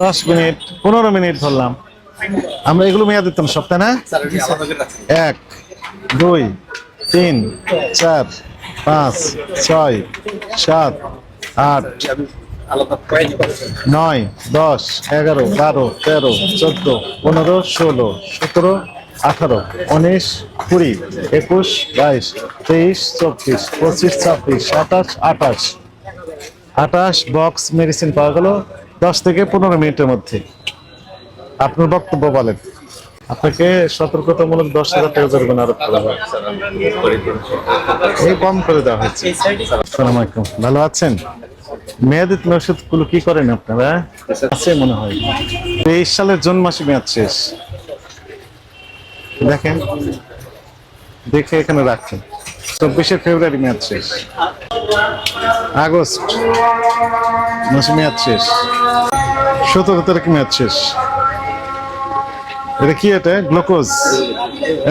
10 minute 15 minute ধরলাম, আমরা এগুলো মেয়াদ দিতাম সপ্তাহে না। 1 2 3 4 5 6 7 8 9 10 11 12 13 14 15 16 17 18 19 20 21 22 23 24 25 26 27 28 বক্স মেডিসিন পাওয়া গেল 10 থেকে 15 মিনিটের মধ্যে। আপনার বক্তব্য বলেন। আপনাকে সতর্কতামূলক 10,000 টাকা জরিমানা আরোপ করা হবে। এই কম করে দেওয়া হয়েছে। আসসালামু আলাইকুম, ভালো আছেন? মেয়াদি ওষুধগুলো কি করেন আপনারা? আছে মনে হয় 23 সালের জুন মাসে মেয়াদ শেষ। দেখেন, দেখে এখানে রাখেন। 24শে ফেব্রুয়ারি মেয়াদ শেষ। আগস্ট মাসে মেয়াদ শেষ। 17 তারিখে মেয়াদ শেষ। এটা কি? এটা গ্লুকোজ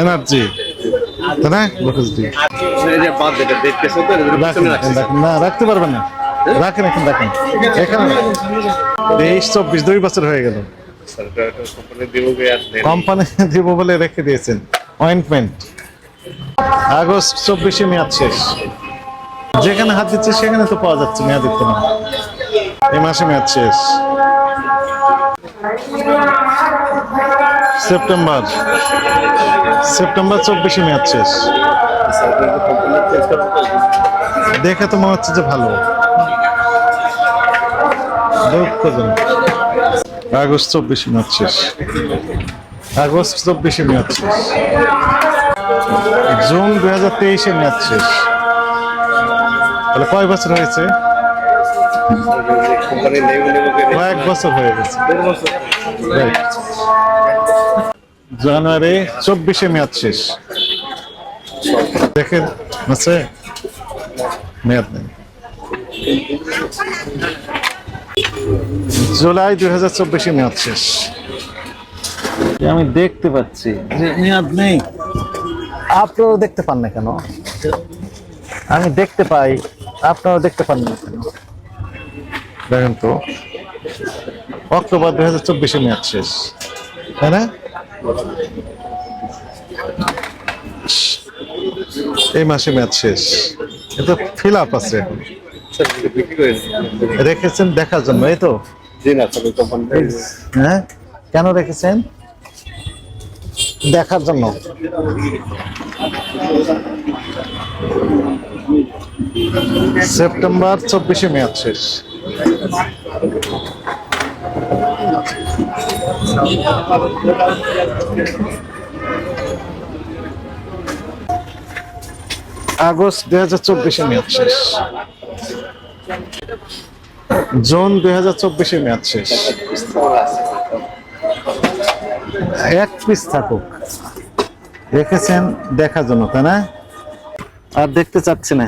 এনার্জি, তাই না? Glucose D. না, রাখতে পারবেন না। রাখেন, এখন রাখেন। এখানে 23-24 2 বছর হয়ে গেল। কোম্পানি দিব বলে রেখে দিয়েছেন। অয়েন্টমেন্ট আগস্ট 24শে মেয়াদ শেষ। যেখানে হাত দিচ্ছে সেখানে তো পাওয়া যাচ্ছে মেয়াদ দিতে না। এই মাসে মেয়াদ শেষ। সেপ্টেম্বর 24শে মেয়াদ শেষ। দেখে তো মনে হচ্ছে যে ভালো। আগস্ট 24শে মেয়াদ শেষ। আগস্ট 24শে মেয়াদ শেষ। জুন 2023-এ মেয়াদ শেষ। তাহলে কয় বছর হয়েছে? কয়েক বছর হয়ে গেছে। জানুয়ারি 24শে মেয়াদ শেষ। দেখেন আছে মেয়াদ নেই। জুলাই 2024-এ মেয়াদ শেষ। আমি দেখতে পাচ্ছি যে মেয়াদ নেই, আপনারাও দেখতে পান না কেন? আমি দেখতে পাই, আপনারাও দেখতে পান না কেন? দেখেন তো, অক্টোবর 2024-এ মেয়াদ শেষ, তাই না? এই মাসে মেয়াদ শেষ। এটা ফিল আপ আছে, রেখেছেন দেখার জন্য, এই তো? হ্যাঁ, কেন রেখেছেন? দেখার জন্য। সেপ্টেম্বর 24শে মেয়াদ শেষ। আগস্ট 2024-এ মেয়াদ শেষ। জুন 2024-এ মেয়াদ শেষ। এক পিস থাকুক, রেখেছেন দেখার জন্য, তাই না? আর দেখতে চাচ্ছি না,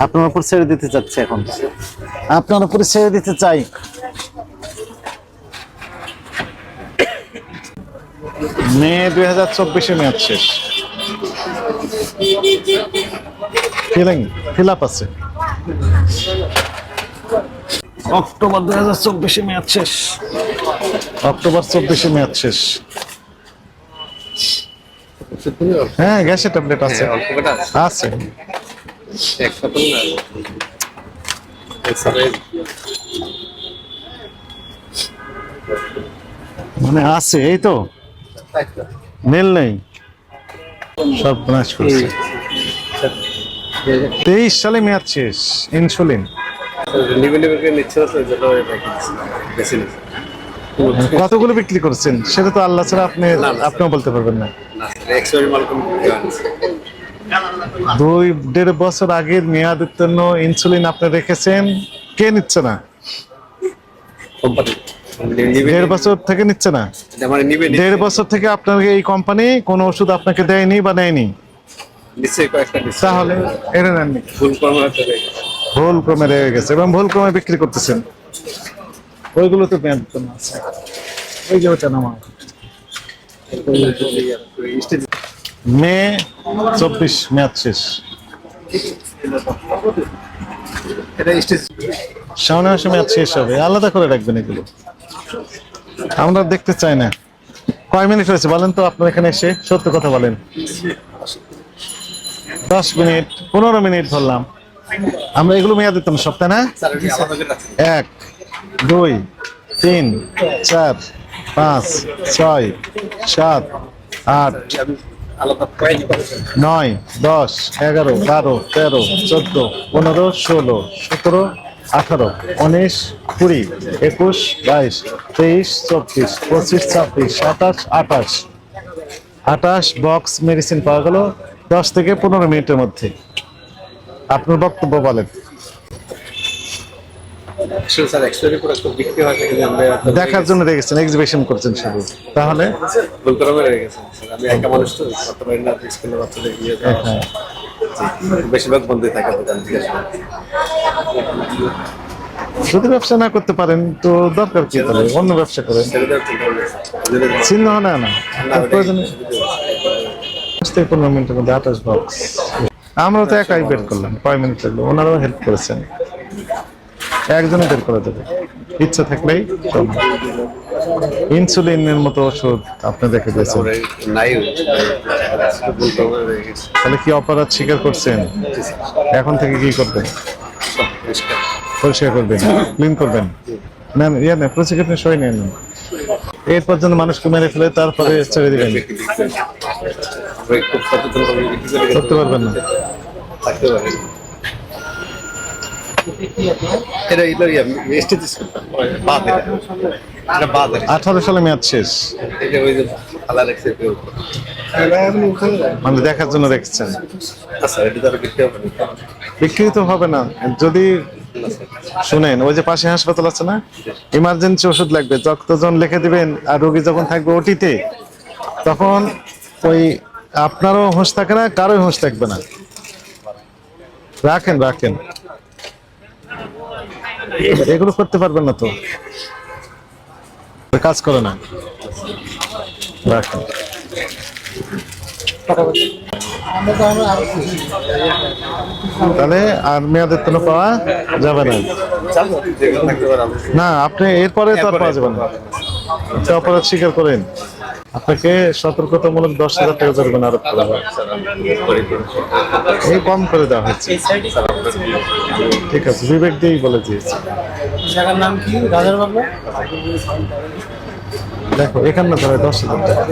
আপনার উপর ছেড়ে দিতে চাচ্ছি। এখন আপনার উপরে ছেড়ে দিতে চাই। মে 2024-এ মেয়াদ শেষ। ফিল আপ আছে। অক্টোবর 2024-এ মেয়াদ শেষ। অক্টোবর 24শে মেয়াদ শেষ। হ্যাঁ, গ্যাসের ট্যাবলেট আছে, আছে। মানে আছে, এই তো মেল নেই, সব নাশ করেছে। 23 সালে মেয়াদ শেষ। ইনসুলিন কতগুলো বিক্রি করেছেন সেটা তো আল্লাহ ছাড়া আপনিও বলতে পারবেন না। 2-1.5 বছর আগের মেয়াদ উত্তীর্ণ ইনসুলিন আপনি রেখেছেন, কে নিচ্ছে না? 1.5 বছর থেকে নিচ্ছে না। 1.5 বছর থেকে আপনার এই কোম্পানি কোন ওষুধ আপনাকে দেয়নি বা নেয়নি, তাহলে এটা নেননি। ভুল ক্রমে রয়ে গেছে এবং ভুল ক্রমে বিক্রি করতেছেন। ওইগুলো তো মেয়াদ উত্তীর্ণ আছে। ওই যে ওটা নামা মে 24 মেয়াদ শেষ। সামনে মাসে মেয়াদ শেষ হবে, আলাদা করে রাখবেন এগুলো, আমরা দেখতে চাই না। কয় মিনিট হয়েছে বলেন তো আপনার এখানে এসে, সত্য কথা বলেন। 10 মিনিট, 15 মিনিট ধরলাম, আমরা এগুলো মেয়াদ দিতাম সপ্তাহে না। 1 2 3 4 5 6 7 8 9 10 11 12 13 14 15 16 17 18 19 20 21 22 23 24 25 26 27 28 28 বক্স মেডিসিন পাওয়া গেল 10 থেকে 15 মিনিটের মধ্যে। আপনার বক্তব্য বলেন। দেখার জন্য রেখেছেন, এক্সিবিশন করছেন শুধু, তাহলে বেশিরভাগ বন্ধই থাকে দোকান থেকে। যদি ব্যবসা না করতে পারেন তো দরকার কি, তাহলে অন্য ব্যবসা করেন। চিহ্ন না না প্রয়োজন 15 মিনিটের মধ্যে 28 বক্স। আমরা তো একাই বের করলাম, কয় মিনিট লাগলো, ওনারাও হেল্প করেছেন, একজনে বের করে দেবে ইচ্ছা থাকলেই। ইনসুলিনের মতো ওষুধ আপনি দেখে দিয়েছেন, তাহলে কি অপরাধ স্বীকার করছেন? এখন থেকে কি করবেন? পরিষ্কার করবেন, ক্লিন করবেন, নেন ইয়ে নেন, প্রসিকিউশন সই নেন। এরপর যেন মানুষকে মেরে ফেলে তারপরে ছেড়ে দিবেন, করতে পারবেন না। 18 সালে মেয়াদ শেষ, মানে দেখার জন্য রেখেছেন। বিক্রি তো হবে না যদি শুনেন, ওই যে পাশে হাসপাতাল আছে না, ইমার্জেন্সি ওষুধ লাগবে, যতজন লিখে দিবেন আর রোগী যখন থাকবে ওটিতে, তখন ওই আপনারও হুঁশ থাকে না, কারোই হুঁশ থাকবে না। রাখেন রাখেন, এগুলো করতে পারবেন না তো, কাজ করে না, রাখেন। তাহলে আর মেয়াদের তো পাওয়া যাবে না। না আপনি এরপরে তো আর পাওয়া যাবে না, অপরাধ স্বীকার করেন, আপনাকে সতর্কতামূলক 10,000 টাকা জরিমানা আরোপ করা হবে। এই কম করে দেওয়া হচ্ছে, ঠিক আছে, বিবেক দিয়েই বলে দিয়েছে। নাম কি? রাজার বাবু। দেখো এখানে না ধরে 10,000 টাকা।